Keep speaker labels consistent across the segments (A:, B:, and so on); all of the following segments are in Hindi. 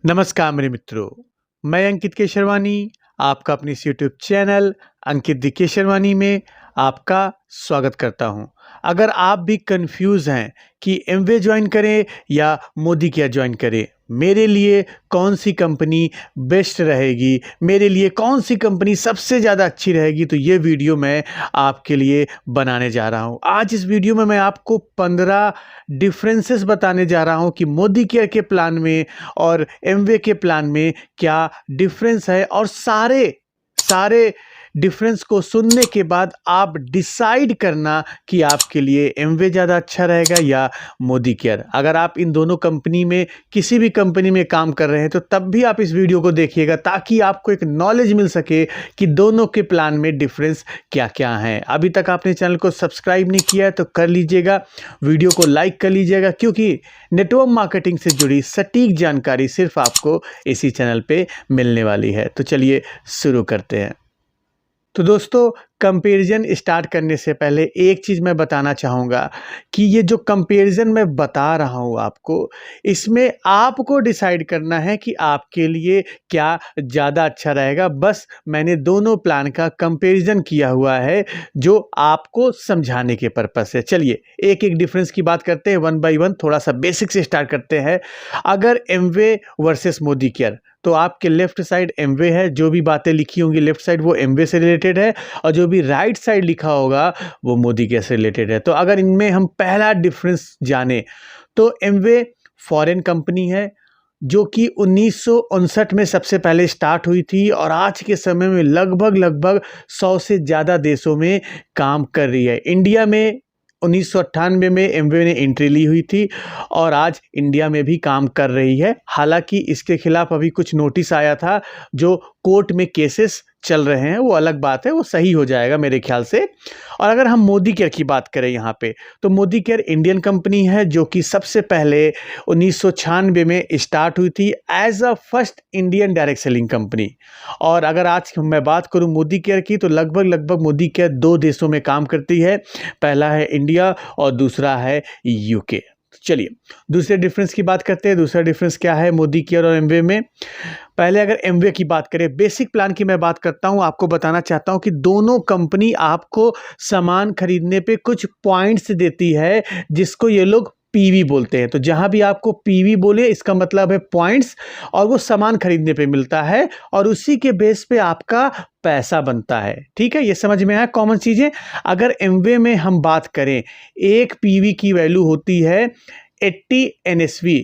A: नमस्कार मेरे मित्रों, मैं अंकित केशरवानी आपका अपने इस यूट्यूब चैनल अंकित दी केशरवानी में आपका स्वागत करता हूं। अगर आप भी कंफ्यूज हैं कि एमवे ज्वाइन करें या मोदी केयर ज्वाइन करें, मेरे लिए कौन सी कंपनी बेस्ट रहेगी, मेरे लिए कौन सी कंपनी सबसे ज़्यादा अच्छी रहेगी, तो ये वीडियो मैं आपके लिए बनाने जा रहा हूं। आज इस वीडियो में मैं आपको 15 डिफरेंसेस बताने जा रहा हूं कि मोदी केयर के प्लान में और एमवे के प्लान में क्या डिफरेंस है, और सारे डिफरेंस को सुनने के बाद आप डिसाइड करना कि आपके लिए एमवे ज़्यादा अच्छा रहेगा या मोदी केयर। अगर आप इन दोनों कंपनी में किसी भी कंपनी में काम कर रहे हैं तो तब भी आप इस वीडियो को देखिएगा, ताकि आपको एक नॉलेज मिल सके कि दोनों के प्लान में डिफरेंस क्या क्या है। अभी तक आपने चैनल को सब्सक्राइब नहीं किया है तो कर लीजिएगा, वीडियो को लाइक कर लीजिएगा, क्योंकि नेटवर्क मार्केटिंग से जुड़ी सटीक जानकारी सिर्फ आपको इसी चैनल पे मिलने वाली है। तो चलिए शुरू करते हैं। तो दोस्तों, कंपैरिजन स्टार्ट करने से पहले एक चीज़ मैं बताना चाहूँगा कि ये जो कंपैरिजन मैं बता रहा हूँ आपको, इसमें आपको डिसाइड करना है कि आपके लिए क्या ज़्यादा अच्छा रहेगा। बस मैंने दोनों प्लान का कंपैरिजन किया हुआ है जो आपको समझाने के पर्पस से। चलिए एक एक डिफरेंस की बात करते हैं वन बाय वन। थोड़ा सा बेसिक से स्टार्ट करते हैं। अगर एमवे वर्सेस मोदी केयर, तो आपके लेफ्ट साइड एमवे है, जो भी बातें लिखी होंगी लेफ्ट साइड वो एमवे से रिलेटेड है, और जो भी राइट साइड लिखा होगा वो मोदी केयर से रिलेटेड है। तो अगर इनमें हम पहला डिफरेंस जाने तो एमवे फॉरेन कंपनी है जो कि 1959 में सबसे पहले स्टार्ट हुई थी, और आज के समय में लगभग 100 से ज़्यादा देशों में काम कर रही है। इंडिया में 1998 में एमवे ने एंट्री ली हुई थी और आज इंडिया में भी काम कर रही है। हालांकि इसके खिलाफ अभी कुछ नोटिस आया था, जो कोर्ट में केसेस चल रहे हैं, वो अलग बात है, वो सही हो जाएगा मेरे ख्याल से। और अगर हम मोदी केयर की बात करें यहाँ पे, तो मोदी केयर इंडियन कंपनी है जो कि सबसे पहले 1996 में स्टार्ट हुई थी as a first Indian direct selling company. और अगर आज मैं बात करूँ मोदी केयर की, तो लगभग मोदी केयर 2 देशों में काम करती है। पहला है इंडिया और दूसरा है यूके। चलिए दूसरे डिफरेंस की बात करते हैं। दूसरा डिफरेंस क्या है मोदी केयर और एमवे में? पहले अगर एमवे की बात करें, बेसिक प्लान की मैं बात करता हूं, आपको बताना चाहता हूं कि दोनों कंपनी आपको सामान खरीदने पे कुछ पॉइंट्स देती है, जिसको ये लोग पीवी बोलते हैं। तो जहां भी आपको पीवी बोले, इसका मतलब है पॉइंट्स, और वो सामान खरीदने पे मिलता है, और उसी के बेस पे आपका पैसा बनता है। ठीक है, ये समझ में आया कॉमन चीजें। अगर एमवे में हम बात करें, एक पीवी की वैल्यू होती है 80 एनएसवी।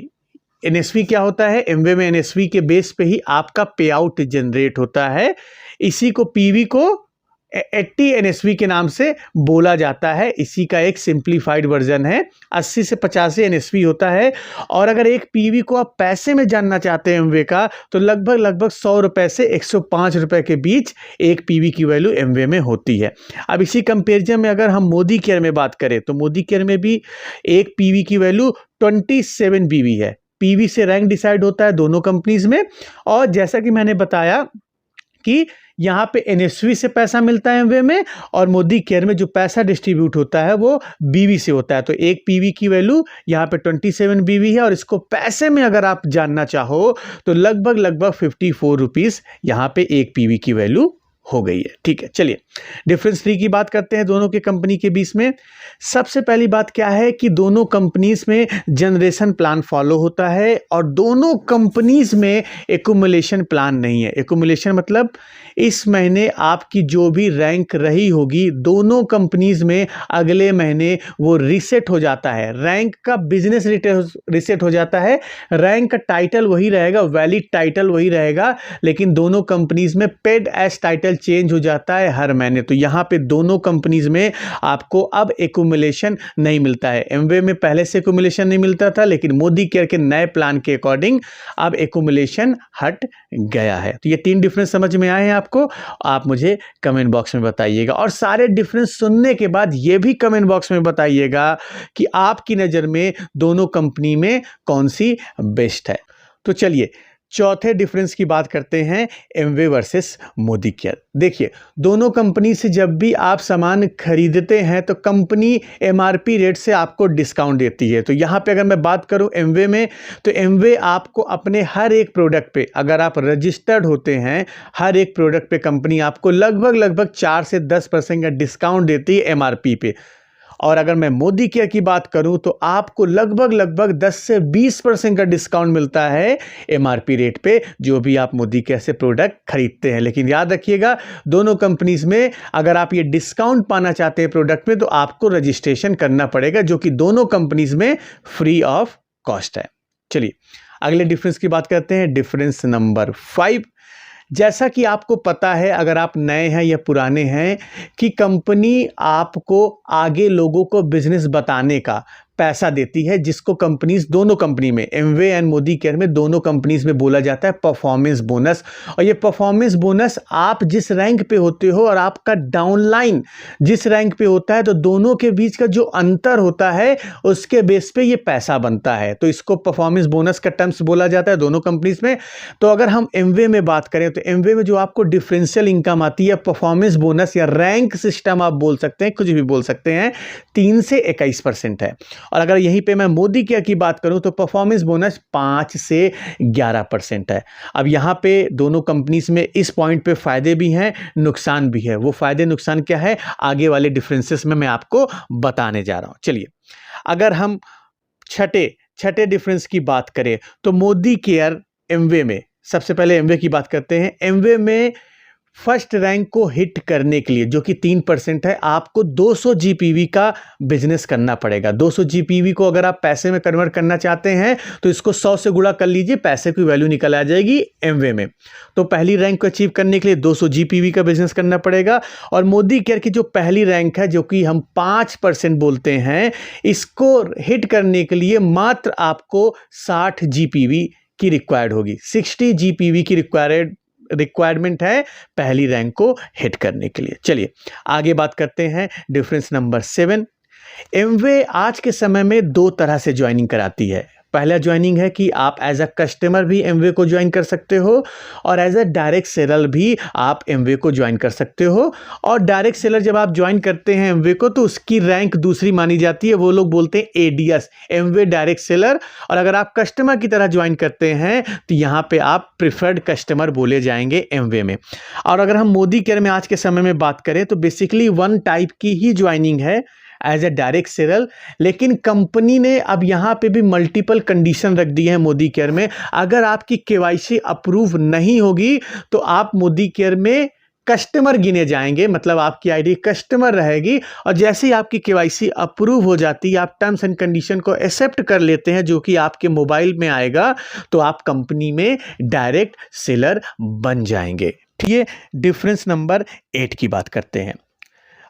A: एनएसवी क्या होता है? एमवे में एनएसवी के बेस पे ही आपका पे आउट जनरेट होता है। इसी को पीवी को 80 एनएसवी के नाम से बोला जाता है। इसी का एक सिंप्लीफाइड वर्जन है। 80 से 85 एनएसवी होता है। और अगर एक पीवी को आप पैसे में जानना चाहते हैं एमवे का, तो लगभग 100 रुपए से 105 रुपए के बीच एक पीवी की वैल्यू एमवे में होती है। अब इसी कंपेरिजन में अगर हम मोदी केयर में बात करें, तो मोदी केयर में भी एक पीवी की वैल्यू 27 बीवी है। पीवी से रैंक डिसाइड होता है दोनों कंपनीज में। और जैसा कि मैंने बताया कि यहाँ पे एनएसवी से पैसा मिलता है एमवे में, और मोदी केयर में जो पैसा डिस्ट्रीब्यूट होता है वो बीवी से होता है। तो एक पीवी की वैल्यू यहाँ पे 27 बीवी है, और इसको पैसे में अगर आप जानना चाहो तो लगभग 54 रुपीस यहाँ पे एक पीवी की वैल्यू हो गई है। ठीक है, चलिए डिफरेंस 3 की बात करते हैं दोनों के कंपनी के बीच में। सबसे पहली बात क्या है कि दोनों कंपनीज में जनरेशन प्लान फॉलो होता है, और दोनों कंपनीज में एक्यूमुलेशन प्लान नहीं है। एक्यूमुलेशन मतलब इस महीने आपकी जो भी रैंक रही होगी, दोनों कंपनीज में अगले महीने वो रीसेट हो जाता है। रैंक का बिजनेस रीसेट हो जाता है। रैंक का टाइटल वही रहेगा, वैलिड टाइटल वही रहेगा, लेकिन दोनों कंपनीज में पेड एज टाइटल चेंज हो जाता है हर महीने। तो यहाँ पे दोनों कंपनीज में आपको अब एक्यूमुलेशन नहीं मिलता है। एमवे में पहले से एक्यूमुलेशन नहीं मिलता था, लेकिन मोदी केयर के नए प्लान के अकॉर्डिंग अब एक्यूमुलेशन हट गया है। तो ये 3 डिफरेंस समझ में आए हैं आपको? आप मुझे कमेंट बॉक्स में बताइएगा, और सारे डिफरेंस सुनने के बाद ये भी कमेंट बॉक्स में बताइएगा कि आपकी नज़र में दोनों कंपनी में कौन सी बेस्ट है। तो चलिए चौथे डिफरेंस की बात करते हैं एमवे वर्सेस मोदी केयर। देखिए, दोनों कंपनी से जब भी आप सामान खरीदते हैं तो कंपनी एमआरपी रेट से आपको डिस्काउंट देती है। तो यहाँ पे अगर मैं बात करूँ एमवे में, तो एमवे आपको अपने हर एक प्रोडक्ट पे, अगर आप रजिस्टर्ड होते हैं, हर एक प्रोडक्ट पे कंपनी आपको लगभग 4 से 10% का डिस्काउंट देती है एमआरपी पे। और अगर मैं मोदी केयर की बात करूं तो आपको लगभग 10 से 20% का डिस्काउंट मिलता है एमआरपी रेट पे, जो भी आप मोदी केयर से प्रोडक्ट खरीदते हैं। लेकिन याद रखिएगा, दोनों कंपनीज में अगर आप ये डिस्काउंट पाना चाहते हैं प्रोडक्ट में, तो आपको रजिस्ट्रेशन करना पड़ेगा, जो कि दोनों कंपनीज में फ्री ऑफ कॉस्ट है। चलिए अगले डिफरेंस की बात करते हैं, डिफरेंस नंबर 5। जैसा कि आपको पता है, अगर आप नए हैं या पुराने हैं, कि कंपनी आपको आगे लोगों को बिजनेस बताने का पैसा देती है, जिसको कंपनीज, दोनों कंपनी में, एमवे एंड मोदी केयर में, दोनों कंपनीज में बोला जाता है परफॉर्मेंस बोनस। और ये परफॉर्मेंस बोनस आप जिस रैंक पे होते हो और आपका डाउनलाइन जिस रैंक पे होता है, तो दोनों के बीच का जो अंतर होता है उसके बेस पे ये पैसा बनता है। तो इसको परफॉर्मेंस बोनस का टर्म्स बोला जाता है दोनों कंपनीज में। तो अगर हम एमवे में बात करें तो एमवे में जो आपको डिफरेंशियल इनकम आती है, परफॉर्मेंस बोनस या रैंक सिस्टम आप बोल सकते हैं, कुछ भी बोल सकते हैं, 3 से 21% है। और अगर यहीं पे मैं मोदी केयर की बात करूं तो परफॉर्मेंस बोनस 5 से 11% है। अब यहां पे दोनों कंपनीज में इस पॉइंट पे फायदे भी हैं, नुकसान भी है। वो फायदे नुकसान क्या है, आगे वाले डिफरेंसेस में मैं आपको बताने जा रहा हूं। चलिए, अगर हम छठे डिफरेंस की बात करें तो मोदी केयर एमवे में, सबसे पहले एमवे की बात करते हैं। एमवे में फर्स्ट रैंक को हिट करने के लिए, जो कि 3% है, आपको 200 जीपीवी का बिजनेस करना पड़ेगा। 200 जीपीवी को अगर आप पैसे में कन्वर्ट करना चाहते हैं तो इसको 100 से गुणा कर लीजिए, पैसे की वैल्यू निकल आ जाएगी एमवे में। तो पहली रैंक को अचीव करने के लिए 200 जीपीवी का बिजनेस करना पड़ेगा। और मोदी केयर की जो पहली रैंक है, जो कि हम 5% बोलते हैं, इसको हिट करने के लिए मात्र आपको 60 जीपीवी की रिक्वायर्ड होगी। 60 जीपीवी की रिक्वायरमेंट है पहली रैंक को हिट करने के लिए। चलिए आगे बात करते हैं, डिफरेंस नंबर 7। एमवे आज के समय में 2 तरह से ज्वाइनिंग कराती है। पहला ज्वाइनिंग है कि आप एज अ कस्टमर भी एमवे को ज्वाइन कर सकते हो, और एज अ डायरेक्ट सेलर भी आप एमवे को ज्वाइन कर सकते हो। और डायरेक्ट सेलर जब आप ज्वाइन करते हैं एमवे को, तो उसकी रैंक दूसरी मानी जाती है, वो लोग बोलते हैं एडीएस, एमवे डायरेक्ट सेलर। और अगर आप कस्टमर की तरह ज्वाइन करते हैं तो यहाँ पे आप प्रिफर्ड कस्टमर बोले जाएंगे एमवे में। और अगर हम मोदी केयर में आज के समय में बात करें तो बेसिकली 1 टाइप की ही ज्वाइनिंग है, एज ए डायरेक्ट सेलर। लेकिन कंपनी ने अब यहाँ पे भी मल्टीपल कंडीशन रख दी है मोदी केयर में। अगर आपकी केवाईसी अप्रूव नहीं होगी तो आप मोदी केयर में कस्टमर गिने जाएंगे, मतलब आपकी आईडी कस्टमर रहेगी। और जैसे ही आपकी केवाईसी अप्रूव हो जाती है, आप टर्म्स एंड कंडीशन को एक्सेप्ट कर लेते हैं, जो कि आपके मोबाइल में आएगा, तो आप कंपनी में डायरेक्ट सेलर बन जाएंगे। ठीक, डिफरेंस नंबर 8 की बात करते हैं।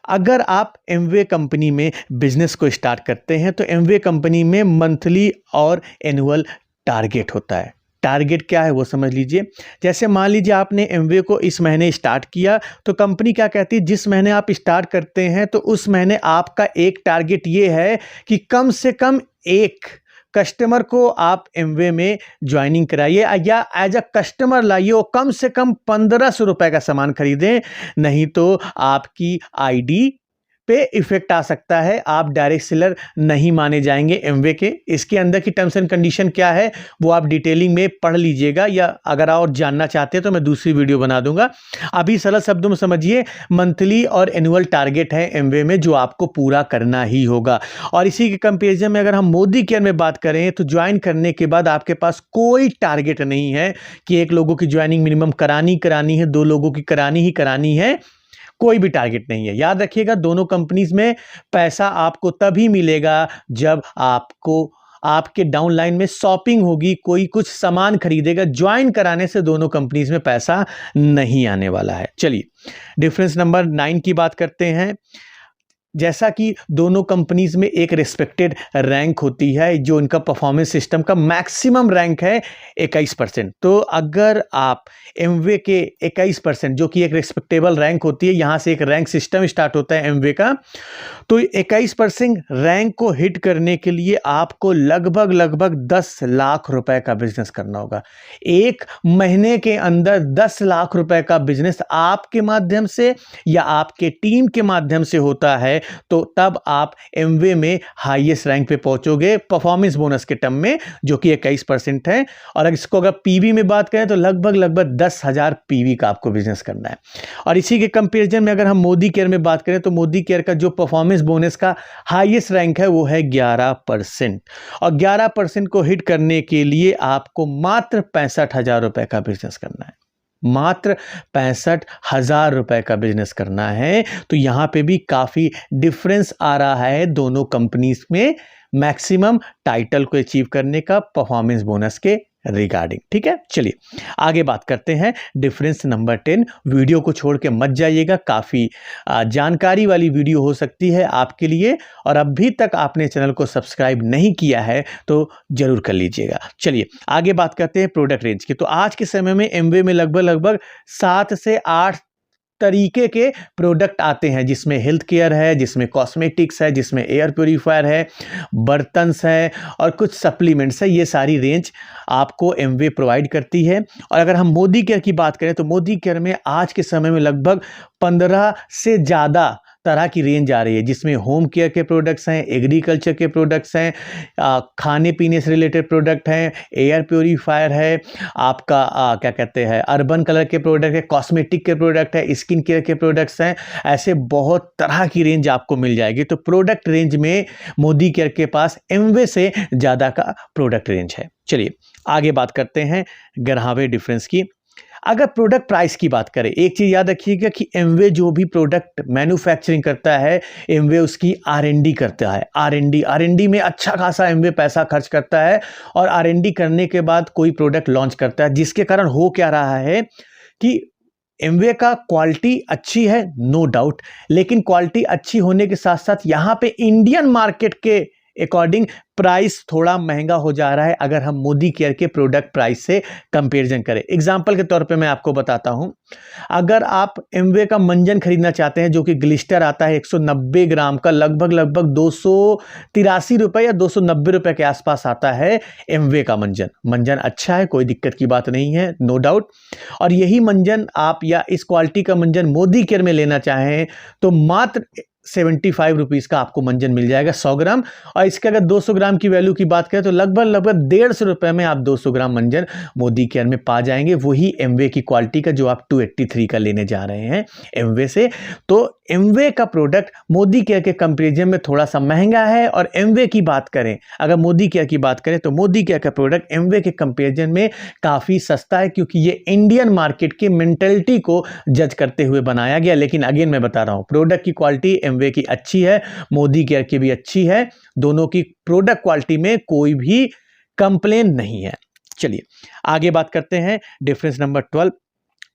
A: अगर आप एमवे कंपनी में बिजनेस को स्टार्ट करते हैं तो एमवे कंपनी में मंथली और एनुअल टारगेट होता है। टारगेट क्या है वो समझ लीजिए। जैसे मान लीजिए आपने एमवे को इस महीने स्टार्ट किया, तो कंपनी क्या कहती है, जिस महीने आप स्टार्ट करते हैं तो उस महीने आपका एक टारगेट ये है कि कम से कम एक कस्टमर को आप एमवे में ज्वाइनिंग कराइए, या एज अ कस्टमर लाइए, और कम से कम 1500 रुपए का सामान खरीदें, नहीं तो आपकी आईडी पे इफेक्ट आ सकता है, आप डायरेक्ट सेलर नहीं माने जाएंगे एमवे के। इसके अंदर की टर्म्स एंड कंडीशन क्या है वो आप डिटेलिंग में पढ़ लीजिएगा, या अगर और जानना चाहते हैं तो मैं दूसरी वीडियो बना दूंगा। अभी सरल शब्दों में समझिए, मंथली और एनुअल टारगेट है एमवे में, जो आपको पूरा करना ही होगा। और इसी के कंपेरिजन में अगर हम मोदी केयर में बात करें तो ज्वाइन करने के बाद आपके पास कोई टारगेट नहीं है कि 1 लोगों की ज्वाइनिंग मिनिमम करानी है, 2 लोगों की करानी है, कोई भी टारगेट नहीं है। याद रखिएगा, दोनों कंपनीज में पैसा आपको तभी मिलेगा जब आपको आपके डाउनलाइन में शॉपिंग होगी, कोई कुछ सामान खरीदेगा। ज्वाइन कराने से दोनों कंपनीज में पैसा नहीं आने वाला है। चलिए डिफरेंस नंबर 9 की बात करते हैं। जैसा कि दोनों कंपनीज में एक रिस्पेक्टेड रैंक होती है, जो इनका परफॉर्मेंस सिस्टम का मैक्सिमम रैंक है 21%। तो अगर आप एमवे के 21%, जो कि एक रिस्पेक्टेबल रैंक होती है, यहाँ से एक रैंक सिस्टम स्टार्ट होता है एमवे का, तो 21% रैंक को हिट करने के लिए आपको लगभग 10 लाख रुपए का बिजनेस करना होगा। एक महीने के अंदर 10 लाख रुपए का बिजनेस आपके माध्यम से या आपके टीम के माध्यम से होता है, तो तब आप एमवे में हाईएस्ट रैंक पे पहुंचोगे परफॉर्मेंस बोनस के टर्म में, जो कि 21% है। और इसको अगर पीवी में बात करें तो लगभग 10,000 पीवी का आपको बिजनेस करना है। और इसी के कंपैरिजन में अगर हम मोदी केयर में बात करें तो मोदी केयर का जो परफॉर्मेंस बोनस का हाईएस्ट रैंक है वो है 11%। और 11% को हिट करने के लिए आपको मात्र 65,000 रुपए का बिजनेस करना है, मात्र 65,000 रुपए का बिजनेस करना है। तो यहां पे भी काफी डिफरेंस आ रहा है दोनों कंपनीज में मैक्सिमम टाइटल को अचीव करने का परफॉर्मेंस बोनस के रिगार्डिंग। ठीक है, चलिए आगे बात करते हैं डिफरेंस नंबर 10। वीडियो को छोड़ के मत जाइएगा, काफ़ी जानकारी वाली वीडियो हो सकती है आपके लिए। और अभी तक आपने चैनल को सब्सक्राइब नहीं किया है तो जरूर कर लीजिएगा। चलिए आगे बात करते हैं प्रोडक्ट रेंज की। तो आज के समय में एमवे में लगभग 7 से 8 तरीके के प्रोडक्ट आते हैं, जिसमें हेल्थ केयर है, जिसमें कॉस्मेटिक्स है, जिसमें एयर प्योरीफायर है, बर्तन्स है और कुछ सप्लीमेंट्स है। ये सारी रेंज आपको एमवे प्रोवाइड करती है। और अगर हम मोदी केयर की बात करें तो मोदी केयर में आज के समय में लगभग 15 से ज़्यादा तरह की रेंज आ रही है, जिसमें होम केयर के प्रोडक्ट्स हैं, एग्रीकल्चर के प्रोडक्ट्स हैं, खाने पीने से रिलेटेड प्रोडक्ट हैं, एयर प्योरीफायर है, आपका क्या कहते हैं अर्बन कलर के प्रोडक्ट है, कॉस्मेटिक के प्रोडक्ट है, स्किन केयर के प्रोडक्ट्स हैं। ऐसे बहुत तरह की रेंज आपको मिल जाएगी। तो प्रोडक्ट रेंज में मोदी केयर के पास एमवे से ज़्यादा का प्रोडक्ट रेंज है। चलिए आगे बात करते हैं ग्राहवे डिफरेंस की। अगर प्रोडक्ट प्राइस की बात करें, एक चीज़ याद रखिएगा कि एमवे जो भी प्रोडक्ट मैन्युफैक्चरिंग करता है, एमवे उसकी आर&डी करता है। आर&डी में अच्छा खासा एमवे पैसा खर्च करता है और आर&डी करने के बाद कोई प्रोडक्ट लॉन्च करता है, जिसके कारण हो क्या रहा है कि एमवे का क्वालिटी अच्छी है, नो डाउट, लेकिन क्वालिटी अच्छी होने के साथ साथ यहाँ पे इंडियन मार्केट के अकॉर्डिंग प्राइस थोड़ा महंगा हो जा रहा है अगर हम मोदी केयर के प्रोडक्ट प्राइस से कंपैरिजन करें। एग्जांपल के तौर पे मैं आपको बताता हूं, अगर आप एमवे का मंजन खरीदना चाहते हैं, जो कि ग्लिस्टर आता है 190 ग्राम का, लगभग 283 रुपए या 290 रुपए के आसपास आता है एमवे का मंजन अच्छा है, कोई दिक्कत की बात नहीं है, नो डाउट। और यही मंजन आप या इस क्वालिटी का मंजन मोदी केयर में लेना चाहें तो मात्र 75 रुपीज़ का आपको मंजन मिल जाएगा 100 ग्राम। और इसके अगर 200 ग्राम की वैल्यू की बात करें तो लगभग 150 रुपये में आप 200 ग्राम मंजन मोदी केयर में पा जाएंगे, वही एमवे की क्वालिटी का जो आप 283 का लेने जा रहे हैं एमवे से। तो एमवे का प्रोडक्ट मोदी केयर के कंपेरिजन में थोड़ा सा महंगा है। और एमवे की बात करें, अगर मोदी केयर की बात करें तो मोदी केयर का प्रोडक्ट एमवे के कंपेरिजन में काफ़ी सस्ता है, क्योंकि ये इंडियन मार्केट की मेंटेलिटी को जज करते हुए बनाया गया। लेकिन अगेन मैं बता रहा हूँ, प्रोडक्ट की क्वालिटी एमवे की अच्छी है, मोदी केयर की भी अच्छी है, दोनों की प्रोडक्ट क्वालिटी में कोई भी कंप्लेन नहीं है। चलिए आगे बात करते हैं डिफरेंस नंबर 12।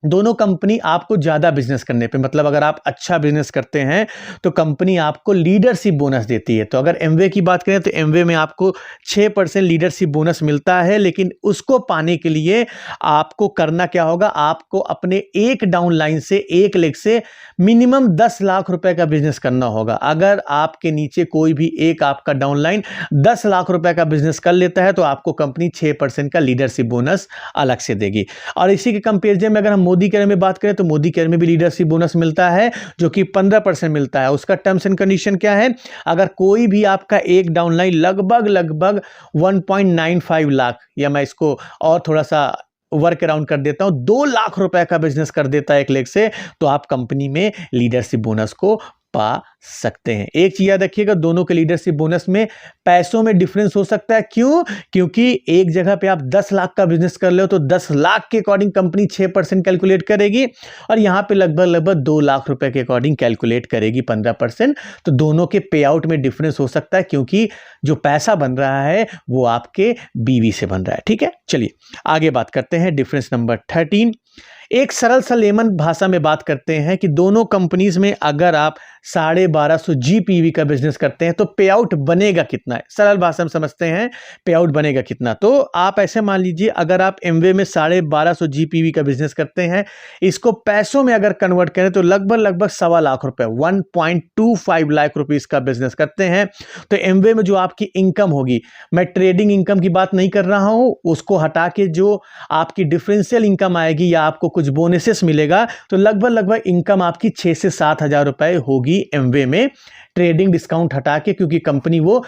A: दोनों कंपनी आपको ज़्यादा बिजनेस करने पे, मतलब अगर आप अच्छा बिजनेस करते हैं तो कंपनी आपको लीडरशिप बोनस देती है। तो अगर एमवे की बात करें तो एमवे में आपको 6% लीडरशिप बोनस मिलता है, लेकिन उसको पाने के लिए आपको करना क्या होगा, आपको अपने एक डाउन लाइन से, एक लेग से मिनिमम 10 लाख रुपए का बिजनेस करना होगा। अगर आपके नीचे कोई भी एक आपका डाउन लाइन 10 लाख रुपए का बिजनेस कर लेता है तो आपको कंपनी 6% का लीडरशिप बोनस अलग से देगी। और इसी के कंपेरिजन में अगर हम मोदी केयर में बात करें तो मोदी केयर में भी लीडरशिप बोनस मिलता है, जो कि 15% मिलता है। उसका टर्म्स एंड कंडीशन क्या है, अगर कोई भी आपका एक डाउनलाइन लगभग 1.95 लाख, या मैं इसको और थोड़ा सा वर्क अराउंड कर देता हूं, 2 लाख रुपए का बिजनेस कर देता है एक लेग से, तो आप कंपनी में लीडरशिप बोनस को पा सकते हैं। एक चीज याद रखिएगा, दोनों के लीडरशिप बोनस में पैसों में डिफरेंस हो सकता है। क्यों? क्योंकि एक जगह पे आप 10 लाख का बिजनेस कर ले हो तो 10 लाख के अकॉर्डिंग कंपनी 6% कैलकुलेट करेगी, और यहां पे लगभग 2 लाख रुपए के अकॉर्डिंग कैलकुलेट करेगी 15%। तो दोनों के पे आउट में डिफरेंस हो सकता है, क्योंकि जो पैसा बन रहा है वो आपके बीवी से बन रहा है। ठीक है, चलिए आगे बात करते हैं डिफरेंस नंबर 13। एक सरल सा लेमन भाषा में बात करते हैं कि दोनों कंपनीज में अगर आप 1250 जीपीवी का बिजनेस करते हैं तो पे आउट बनेगा कितना है। सरल भाषा में समझते हैं पे आउट बनेगा कितना। तो आप ऐसे मान लीजिए अगर आप एमवे में 1250 जीपीवी का बिजनेस करते हैं, इसको पैसों में अगर कन्वर्ट करें तो लगभग 1.25 लाख रुपए, 1.25 लाख रुपीस का बिजनेस करते हैं तो एमवे में जो आपकी इनकम होगी, मैं ट्रेडिंग इनकम की बात नहीं कर रहा हूं, उसको हटा के जो आपकी डिफरेंशियल इनकम आएगी या आपको कुछ बोनसेस मिलेगा तो लगभग इनकम आपकी 6 से 7 हजार रुपए होगी एमवे में, ट्रेडिंग डिस्काउंट हटा के, क्योंकि कंपनी वो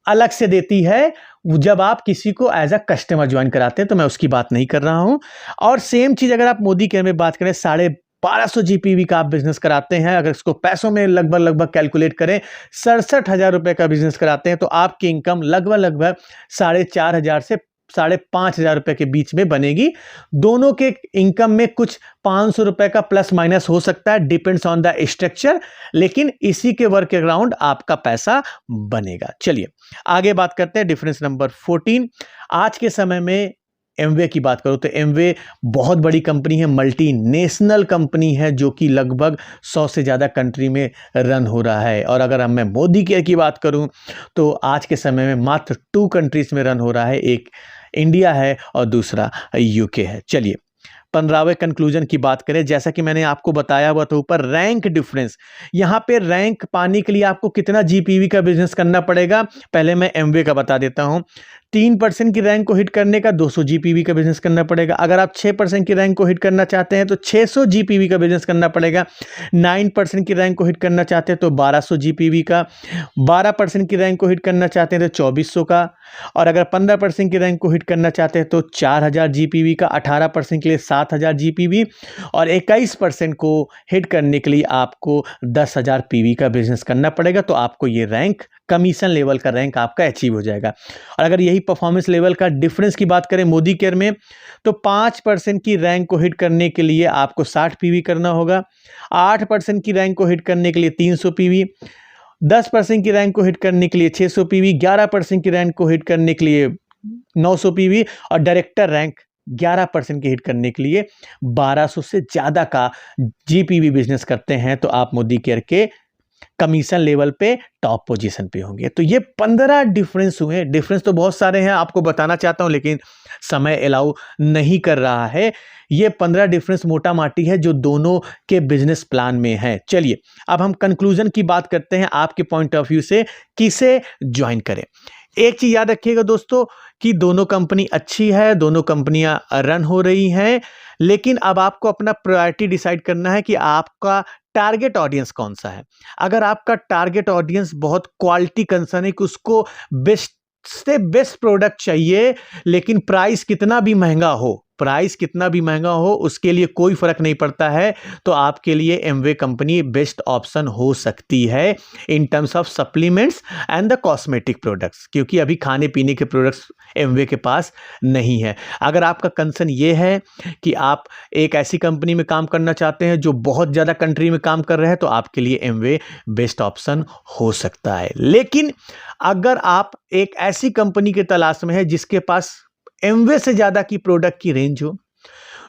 A: अलग से देती है जब आप किसी को एज अ कस्टमर ज्वाइन कराते हैं, तो मैं उसकी बात नहीं कर रहा हूं। और सेम चीज अगर आप मोदी केयर में बात करें, 1250 जीपीवी का आप बिजनेस कराते हैं, अगर इसको पैसों में लगभग कैलकुलेट करें 67,000 रुपए का बिजनेस कराते हैं तो आपकी इनकम लगभग 4,500 से 5,500 रुपए के बीच में बनेगी। दोनों के इनकम में कुछ 500 रुपए का प्लस माइनस हो सकता है, डिपेंड्स ऑन द स्ट्रक्चर, लेकिन इसी के वर्क अराउंड आपका पैसा बनेगा। चलिए आगे बात करते हैं। डिफरेंस नंबर 14, आज के समय में एमवे की बात करो तो एमवे बहुत बड़ी कंपनी है, मल्टीनेशनल कंपनी है जो कि लगभग 100 से ज़्यादा कंट्री में रन हो रहा है। और अगर मैं मोदी केयर की बात करूं तो आज के समय में मात्र 2 कंट्रीज में रन हो रहा है, एक इंडिया है और दूसरा यूके है। चलिए 15वें कंक्लूजन की बात करें, जैसा कि मैंने आपको बताया हुआ था ऊपर, रैंक डिफरेंस। यहां पे रैंक पाने के लिए आपको कितना जीपीवी का बिजनेस करना पड़ेगा, पहले मैं एमवे का बता देता हूं। 3% की रैंक को हिट करने का 200 जीपीवी का बिजनेस करना पड़ेगा। अगर आप 6% की रैंक को हिट करना चाहते हैं तो 600 जीपीवी का बिजनेस करना पड़ेगा। 9% की रैंक को हिट करना चाहते हैं तो 1200 जीपीवी का। 12% की रैंक को हिट करना चाहते हैं तो 2400 का। और अगर 15% की रैंक को हिट करना चाहते हैं तो 4000 जीपीवी का। 18% के लिए 7000 जीपीवी और 21% को हिट करने के लिए आपको 10,000 पीवी का बिजनेस करना पड़ेगा। तो आपको ये रैंक, कमीशन लेवल का रैंक आपका अचीव हो जाएगा। और अगर यही परफॉर्मेंस लेवल का डिफरेंस की बात करें मोदी केयर में तो 5% की रैंक को हिट करने के लिए आपको 60 पीवी करना होगा। 8% की रैंक को हिट करने के लिए 300 पीवी। 10% की रैंक को हिट करने के लिए 600 पीवी। 11% की रैंक को हिट करने के लिए 900 पीवी और डायरेक्टर रैंक 11% की हिट करने के लिए 1200 से ज़्यादा का जीपीवी बिजनेस करते हैं तो आप मोदी केयर के कमीशन लेवल पे टॉप पोजीशन पे होंगे। तो ये 15 डिफरेंस हुए। डिफरेंस तो बहुत सारे हैं, आपको बताना चाहता हूं लेकिन समय अलाउ नहीं कर रहा है। ये 15 डिफरेंस मोटा माटी है जो दोनों के बिजनेस प्लान में है। चलिए अब हम कंक्लूजन की बात करते हैं, आपके पॉइंट ऑफ व्यू से किसे ज्वाइन करें। एक चीज याद रखिएगा दोस्तों कि दोनों कंपनी अच्छी है, दोनों कंपनियां रन हो रही हैं, लेकिन अब आपको अपना प्रायोरिटी डिसाइड करना है कि आपका टारगेट ऑडियंस कौन सा है। अगर आपका टारगेट ऑडियंस बहुत क्वालिटी कंसर्न है कि उसको बेस्ट से बेस्ट प्रोडक्ट चाहिए, लेकिन प्राइस कितना भी महंगा हो, उसके लिए कोई फर्क नहीं पड़ता है, तो आपके लिए एमवे कंपनी बेस्ट ऑप्शन हो सकती है in terms of supplements and the cosmetic products, क्योंकि अभी खाने पीने के प्रोडक्ट्स एमवे के पास नहीं है। अगर आपका कंसर्न ये है कि आप एक ऐसी कंपनी में काम करना चाहते हैं जो बहुत ज़्यादा कंट्री में काम कर रहे हैं, तो आपके लिए एमवे बेस्ट ऑप्शन हो सकता है। लेकिन अगर आप एक ऐसी कंपनी की तलाश में है जिसके पास एमवे से ज़्यादा की प्रोडक्ट की रेंज हो,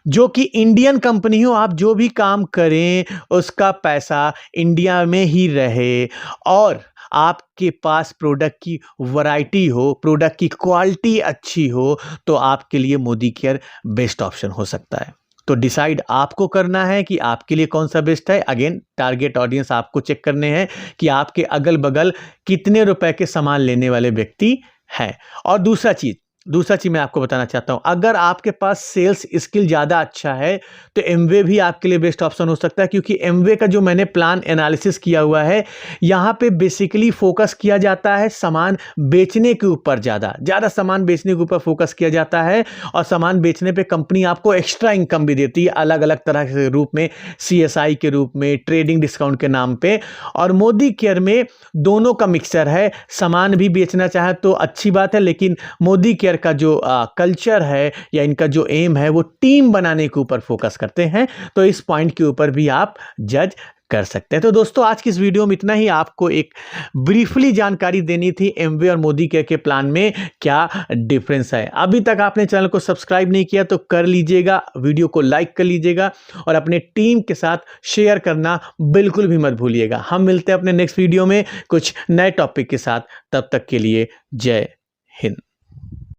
A: जो कि इंडियन कंपनी हो, आप जो भी काम करें उसका पैसा इंडिया में ही रहे और आपके पास प्रोडक्ट की वैरायटी हो, प्रोडक्ट की क्वालिटी अच्छी हो, तो आपके लिए मोदी केयर बेस्ट ऑप्शन हो सकता है। तो डिसाइड आपको करना है कि आपके लिए कौन सा बेस्ट है। अगेन टारगेट ऑडियंस आपको चेक करने हैं कि आपके अगल बगल कितने रुपए के सामान लेने वाले व्यक्ति हैं। और दूसरा चीज मैं आपको बताना चाहता हूं, अगर आपके पास सेल्स स्किल ज़्यादा अच्छा है तो एमवे भी आपके लिए बेस्ट ऑप्शन हो सकता है, क्योंकि एमवे का जो मैंने प्लान एनालिसिस किया हुआ है, यहाँ पे बेसिकली फोकस किया जाता है सामान बेचने के ऊपर, ज़्यादा सामान बेचने के ऊपर फोकस किया जाता है और सामान बेचने पे कंपनी आपको एक्स्ट्रा इनकम भी देती है अलग अलग तरह के रूप में, CSI के रूप में, ट्रेडिंग डिस्काउंट के नाम पे। और मोदी केयर में दोनों का मिक्सचर है, सामान भी बेचना चाहे तो अच्छी बात है, लेकिन मोदी केयर का जो कल्चर है या इनका जो एम है वो टीम बनाने के ऊपर फोकस करते हैं। तो इस पॉइंट के ऊपर भी आप जज कर सकते हैं। तो दोस्तों आज की इस वीडियो में इतना ही। आपको एक ब्रीफली जानकारी देनी थी एमवे और मोदी केयर के प्लान में क्या डिफरेंस है। अभी तक आपने चैनल को सब्सक्राइब नहीं किया तो कर लीजिएगा, वीडियो को लाइक कर लीजिएगा और अपने टीम के साथ शेयर करना बिल्कुल भी मत भूलिएगा। हम मिलते हैं अपने नेक्स्ट वीडियो में कुछ नए टॉपिक के साथ। तब तक के लिए जय हिंद।